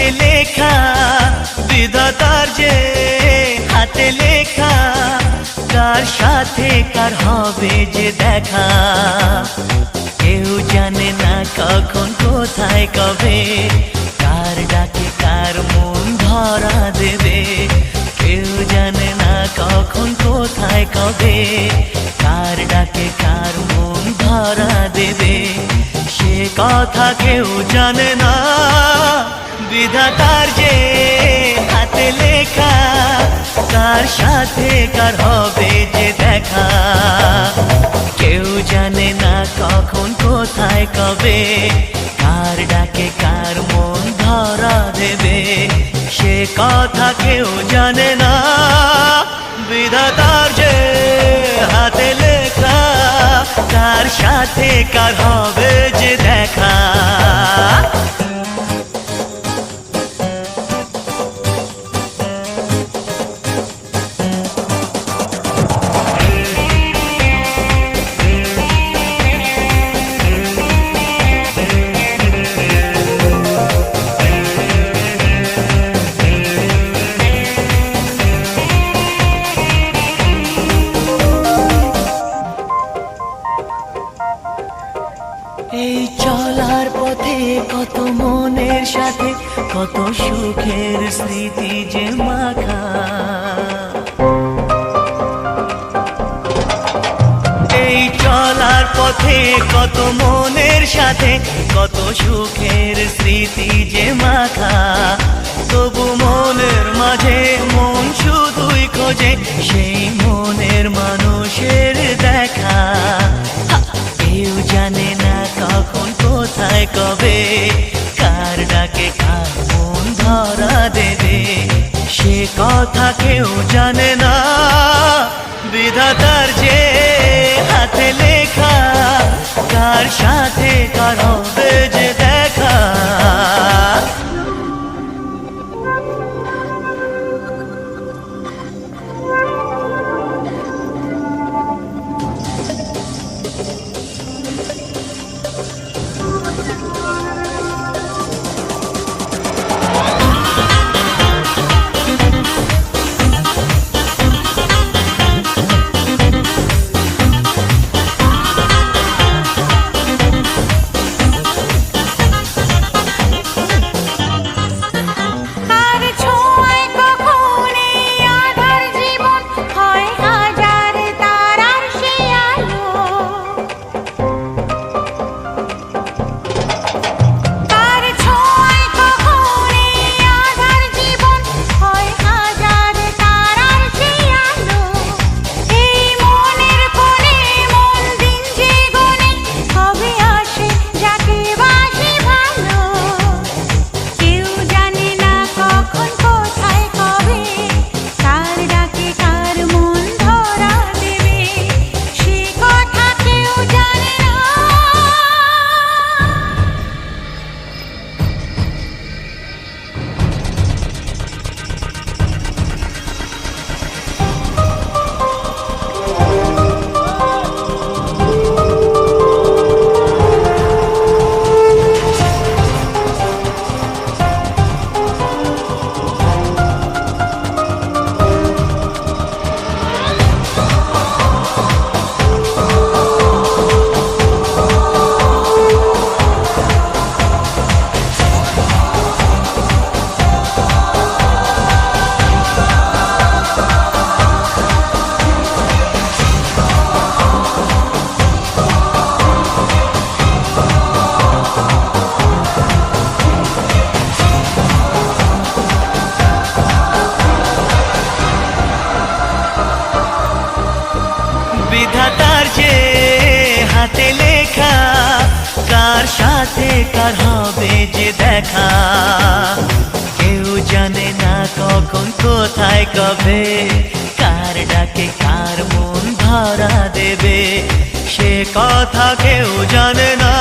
হাতে লেখা, বিধাতার যে হাতে লেখা, কার সাথে কার হবে যে দেখা। কেউ জানে না কখন কোথায় কবে, কার ডাকে কার মন ধরা দেবে। কেউ জানে না কখন কোথায় কবে, কার ডাকে কার মন ধরা দেবে। সে কথা কেউ জানে না, বিধাতার যে হাতে লেখা, কার সাথে কার হবে যে দেখা। কেউ জানে না কখন কোথায় কবে, কার ডাকে কার মন ধরা দেবে। সে কথা কেউ জানে না, বিধাতার যে হাতে লেখা, কার সাথে কার হবে যে দেখা। এই চলার পথে কত মনের সাথে কত সুখের স্মৃতি যে মাখা। এই চলার পথে কত মনের সাথে কত সুখের স্মৃতি যে মাখা। তবু মনের মাঝে মন শুধুই খোঁজে সেই মনের মানুষের দেখা। কেউ জানে না কখন কোথায় কবে, কার ডাকে কার মন ধরা দেবে। সে কথা কেউ জানে না, বিধাতার যে হাতে লেখা, কার সাথে কার হবে যে দেখা। বিধাতার যে হাতে লেখা, কার সাথে কার হবে যে দেখা। কেউ জানে না কখন কোথায় কবে, কার ডাকে কার মন ধরা দেবে। সে কথা কেউ জানে না,